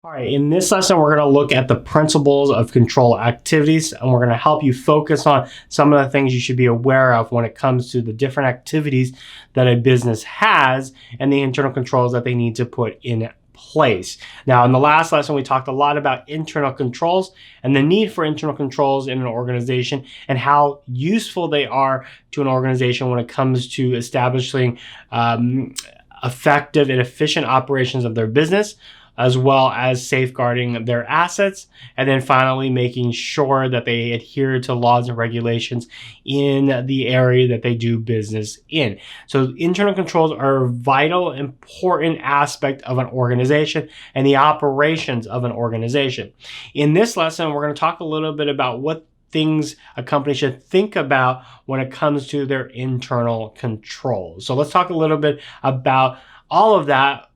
All right, in this lesson, we're going to look at the principles of control activities, and we're going to help you focus on some of the things you should be aware of when it comes to the different activities that a business has and the internal controls that they need to put in place. Now, in the last lesson, we talked a lot about internal controls and the need for internal controls in an organization and how useful they are to an organization when it comes to establishing effective and efficient operations of their business, as well as safeguarding their assets, and then finally making sure that they adhere to laws and regulations in the area that they do business in. So internal controls are a vital, important aspect of an organization and the operations of an organization. In this lesson, we're going to talk a little bit about what things a company should think about when it comes to their internal controls. So let's talk a little bit about all of that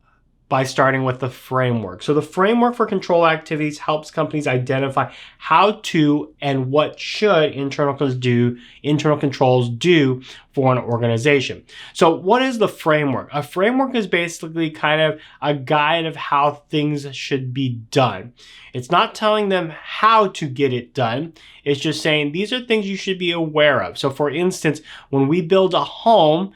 by starting with the framework. So the framework for control activities helps companies identify how to and what should internal controls do for an organization. So what is the framework? A framework is basically kind of a guide of how things should be done. It's not telling them how to get it done. It's just saying these are things you should be aware of. So for instance, when we build a home,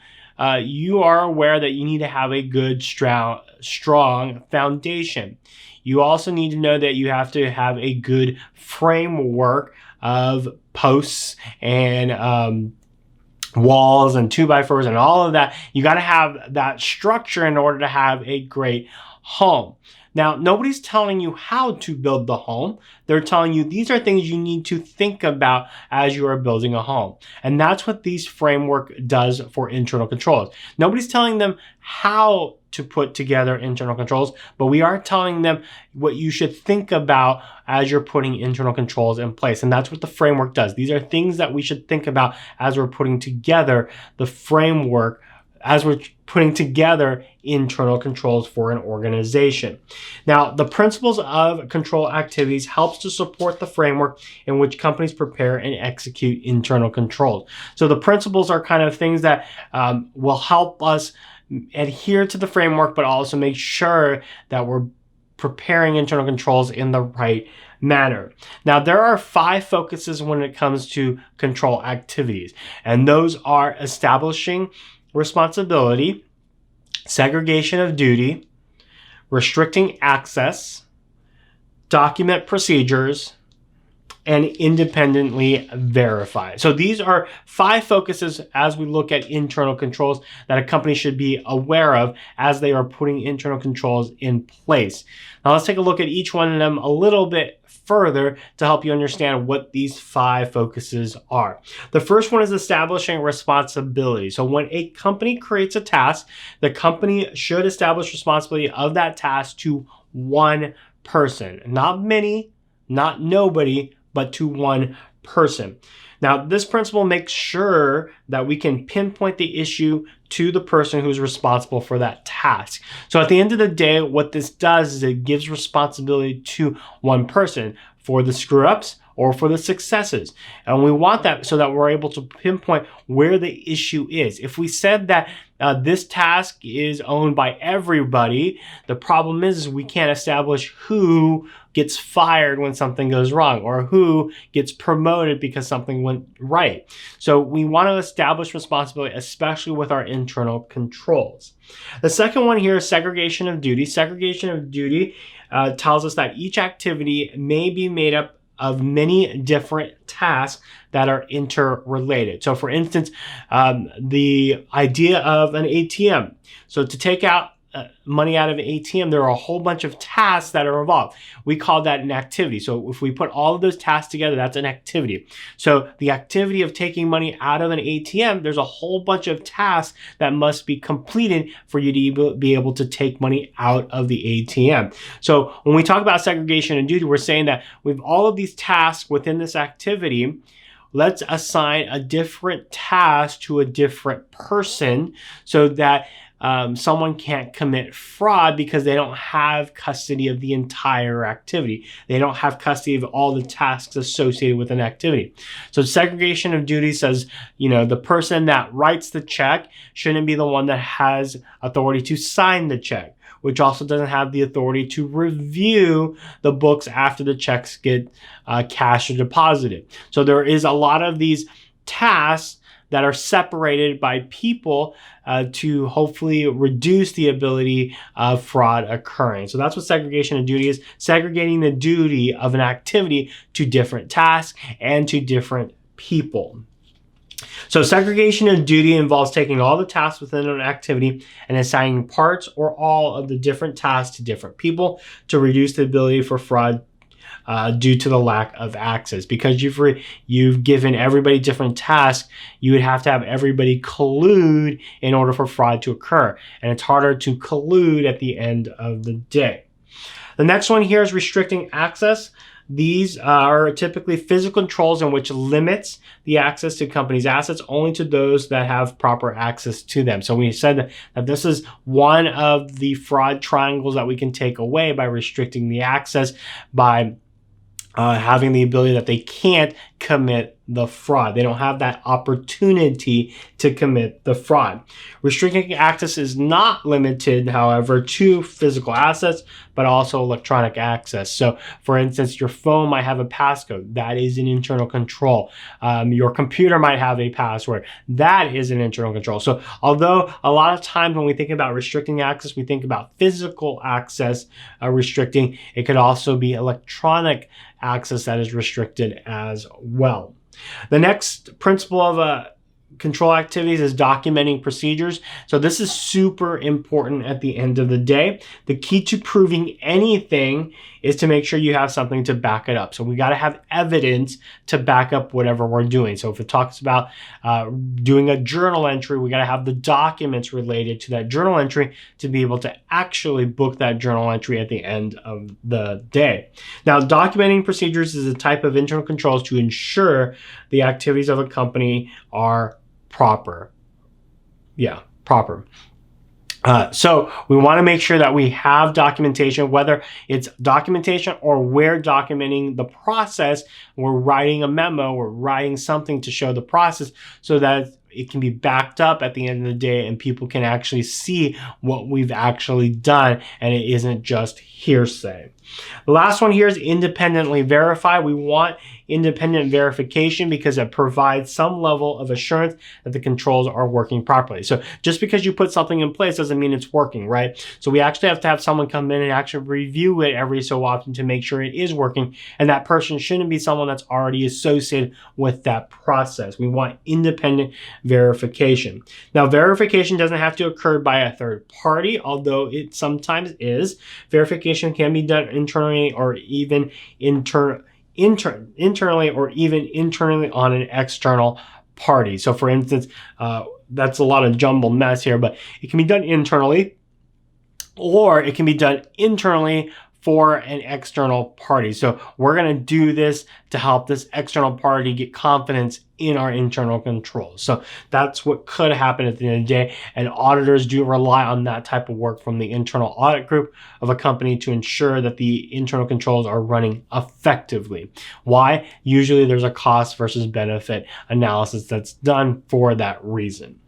you are aware that you need to have a good, strong foundation. You also need to know that you have to have a good framework of posts and walls and 2x4s and all of that. You got to have that structure in order to have a great home. Now, nobody's telling you how to build the home. They're telling you these are things you need to think about as you are building a home. And that's what these framework does for internal controls. Nobody's telling them how to put together internal controls, but we are telling them what you should think about as you're putting internal controls in place. And that's what the framework does. These are things that we should think about as we're putting together the framework, as we're putting together internal controls for an organization. Now, the principles of control activities helps to support the framework in which companies prepare and execute internal controls. So the principles are kind of things that will help us adhere to the framework, but also make sure that we're preparing internal controls in the right manner. Now, there are 5 focuses when it comes to control activities, and those are establishing responsibility, segregation of duty, restricting access, document procedures, and independently verify. So these are 5 focuses as we look at internal controls that a company should be aware of as they are putting internal controls in place. Now let's take a look at each one of them a little bit further to help you understand what these 5 focuses are. The first one is establishing responsibility. So when a company creates a task, the company should establish responsibility of that task to one person, not many, not nobody, but to one person. Now, this principle makes sure that we can pinpoint the issue to the person who's responsible for that task. So at the end of the day, what this does is it gives responsibility to one person for the screw-ups or for the successes. And we want that so that we're able to pinpoint where the issue is. If we said that this task is owned by everybody, the problem is we can't establish who gets fired when something goes wrong or who gets promoted because something went right. So we want to establish responsibility, especially with our internal controls. The second one here is segregation of duty. Segregation of duty tells us that each activity may be made up of many different tasks that are interrelated. So for instance, the idea of an ATM. So to take out money out of an ATM, there are a whole bunch of tasks that are involved. We call that an activity. So if we put all of those tasks together, that's an activity. So the activity of taking money out of an ATM, there's a whole bunch of tasks that must be completed for you to be able to take money out of the ATM. So when we talk about segregation and duty, we're saying that with all of these tasks within this activity, let's assign a different task to a different person so that someone can't commit fraud because they don't have custody of the entire activity. They don't have custody of all the tasks associated with an activity. So segregation of duties says, the person that writes the check shouldn't be the one that has authority to sign the check. which also doesn't have the authority to review the books after the checks get cashed or deposited. So there is a lot of these tasks that are separated by people to hopefully reduce the ability of fraud occurring. So that's what segregation of duty is, segregating the duty of an activity to different tasks and to different people. So segregation of duty involves taking all the tasks within an activity and assigning parts or all of the different tasks to different people to reduce the ability for fraud due to the lack of access. Because you've given everybody different tasks, you would have to have everybody collude in order for fraud to occur. And it's harder to collude at the end of the day. The next one here is restricting access. These are typically physical controls in which limits the access to companies' assets only to those that have proper access to them. So we said that this is one of the fraud triangles that we can take away by restricting the access, by having the ability that they can't commit the fraud. They don't have that opportunity to commit the fraud. Restricting access is not limited, however, to physical assets, but also electronic access. So, for instance, your phone might have a passcode. That is an internal control. Your computer might have a password. That is an internal control. So, although a lot of times when we think about restricting access, we think about physical access restricting, it could also be electronic access that is restricted as well. The next principle of control activities is documenting procedures. So this is super important at the end of the day. The key to proving anything is to make sure you have something to back it up. So we got to have evidence to back up whatever we're doing. So if it talks about doing a journal entry, we got to have the documents related to that journal entry to be able to actually book that journal entry at the end of the day. Now, documenting procedures is a type of internal controls to ensure the activities of a company are proper. Yeah, proper. So we want to make sure that we have documentation, whether it's documentation or we're documenting the process, we're writing a memo, we're writing something to show the process so that it can be backed up at the end of the day and people can actually see what we've actually done and it isn't just hearsay. The last one here is independently verify. We want independent verification because it provides some level of assurance that the controls are working properly. So just because you put something in place doesn't mean it's working, right? So we actually have to have someone come in and actually review it every so often to make sure it is working. And that person shouldn't be someone that's already associated with that process. We want independent verification. Now, verification doesn't have to occur by a third party, although it sometimes is. Verification can be done internally or even internally on an external party. So for instance, that's a lot of jumbled mess here, but it can be done internally or it can be done internally for an external party. So we're going to do this to help this external party get confidence in our internal controls. So that's what could happen at the end of the day. And auditors do rely on that type of work from the internal audit group of a company to ensure that the internal controls are running effectively. Why? Usually there's a cost versus benefit analysis that's done for that reason.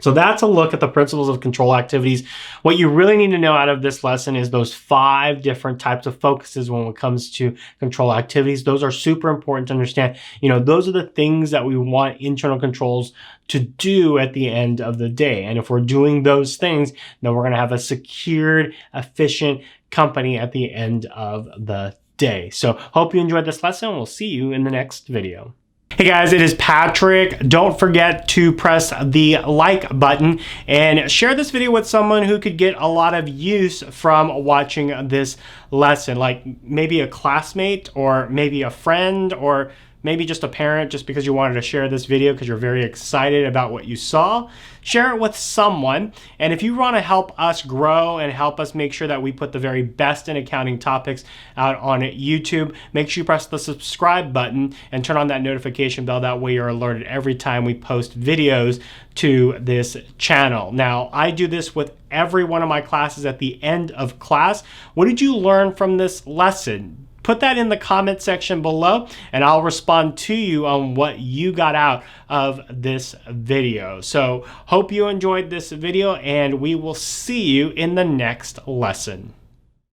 So that's a look at the principles of control activities. What you really need to know out of this lesson is those 5 different types of focuses when it comes to control activities. Those are super important to understand. You know, those are the things that we want internal controls to do at the end of the day. And if we're doing those things, then we're going to have a secured, efficient company at the end of the day. So hope you enjoyed this lesson. We'll see you in the next video. Hey guys, it is Patrick. Don't forget to press the like button and share this video with someone who could get a lot of use from watching this lesson, like maybe a classmate or maybe a friend or maybe just a parent, just because you wanted to share this video because you're very excited about what you saw. Share it with someone. And if you want to help us grow and help us make sure that we put the very best in accounting topics out on YouTube, make sure you press the subscribe button and turn on that notification bell. That way you're alerted every time we post videos to this channel. Now, I do this with every one of my classes at the end of class. What did you learn from this lesson? put that in the comment section below, and I'll respond to you on what you got out of this video. So hope you enjoyed this video, and we will see you in the next lesson.